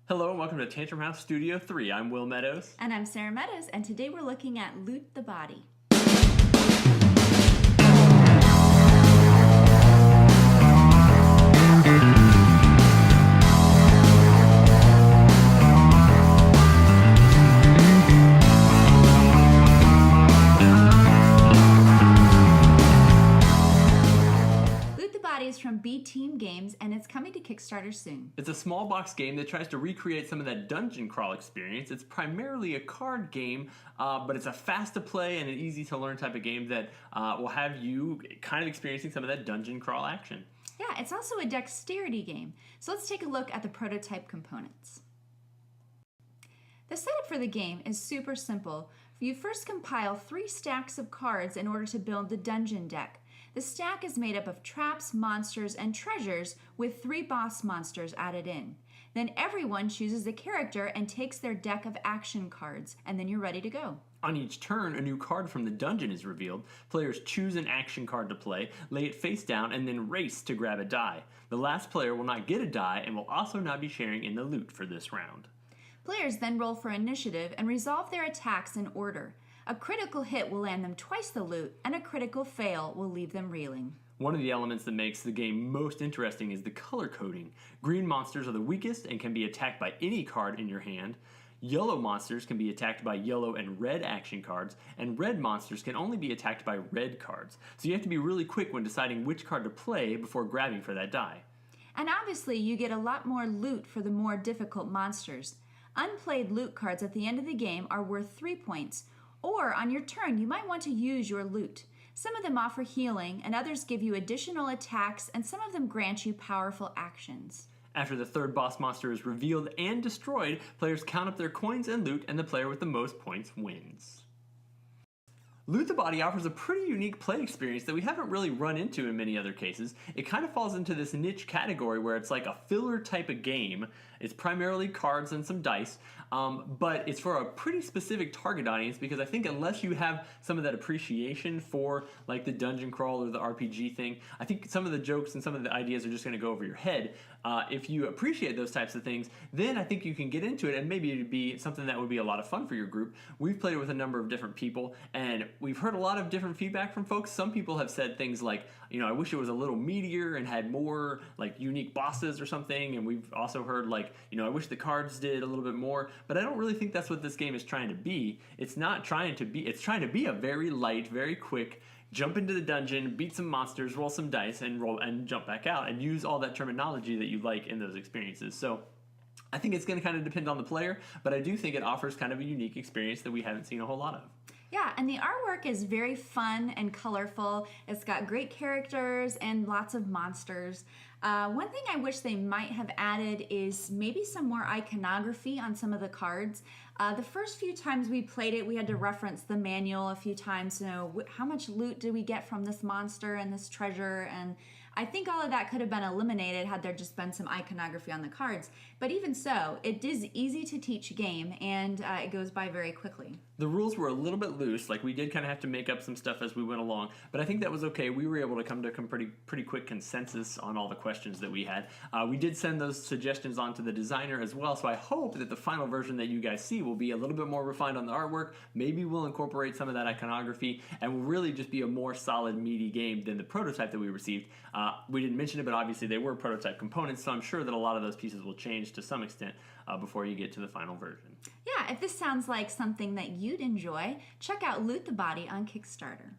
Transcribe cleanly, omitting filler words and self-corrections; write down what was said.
Hello and welcome to Tantrum House Studio 3. I'm Will Meadows. And I'm Sara Meadows, and today we're looking at Loot the Body. Is from B Team Games, and it's coming to Kickstarter soon. It's a small box game that tries to recreate some of that dungeon crawl experience. It's primarily a card game, but it's a fast to play and an easy to learn type of game that will have you kind of experiencing some of that dungeon crawl action. Yeah, it's also a dexterity game. So let's take a look at the prototype components. The setup for the game is super simple. You first compile 3 stacks of cards in order to build the dungeon deck. The stack is made up of traps, monsters, and treasures with 3 boss monsters added in. Then everyone chooses a character and takes their deck of action cards, and then you're ready to go. On each turn, a new card from the dungeon is revealed. Players choose an action card to play, lay it face down, and then race to grab a die. The last player will not get a die and will also not be sharing in the loot for this round. Players then roll for initiative and resolve their attacks in order. A critical hit will land them twice the loot, and a critical fail will leave them reeling. One of the elements that makes the game most interesting is the color coding. Green monsters are the weakest and can be attacked by any card in your hand. Yellow monsters can be attacked by yellow and red action cards, and red monsters can only be attacked by red cards. So you have to be really quick when deciding which card to play before grabbing for that die. And obviously, you get a lot more loot for the more difficult monsters. Unplayed loot cards at the end of the game are worth 3 points, or on your turn, you might want to use your loot. Some of them offer healing, and others give you additional attacks, and some of them grant you powerful actions. After the third boss monster is revealed and destroyed, players count up their coins and loot, and the player with the most points wins. Loot the Body offers a pretty unique play experience that we haven't really run into in many other cases. It kind of falls into this niche category where it's like a filler type of game. It's primarily cards and some dice, but it's for a pretty specific target audience because I think unless you have some of that appreciation for like the dungeon crawl or the RPG thing, I think some of the jokes and some of the ideas are just going to go over your head. If you appreciate those types of things, then I think you can get into it and maybe it'd be something that would be a lot of fun for your group. We've played it with a number of different people and we've heard a lot of different feedback from folks. Some people have said things like, you know, I wish it was a little meatier and had more like unique bosses or something. And we've also heard like, you know, I wish the cards did a little bit more, but I don't really think that's what this game is trying to be. It's trying to be a very light, very quick, jump into the dungeon, beat some monsters, roll some dice, and jump back out and use all that terminology that you like in those experiences. So I think it's going to kind of depend on the player, but I do think it offers kind of a unique experience that we haven't seen a whole lot of. Yeah, and the artwork is very fun and colorful. It's got great characters and lots of monsters. One thing I wish they might have added is maybe some more iconography on some of the cards. The first few times we played it, we had to reference the manual a few times to know how much loot did we get from this monster and this treasure, and I think all of that could have been eliminated had there just been some iconography on the cards. But even so, it is easy to teach game, and it goes by very quickly. The rules were a little bit loose, like we did kind of have to make up some stuff as we went along, but I think that was okay. We were able to come to a pretty quick consensus on all the questions that we had. We did send those suggestions on to the designer as well, so I hope that the final version that you guys see will be a little bit more refined on the artwork. Maybe we'll incorporate some of that iconography, and will really just be a more solid, meaty game than the prototype that we received. We didn't mention it, but obviously they were prototype components, so I'm sure that a lot of those pieces will change to some extent before you get to the final version. Yeah, if this sounds like something that you'd enjoy, check out Loot the Body on Kickstarter.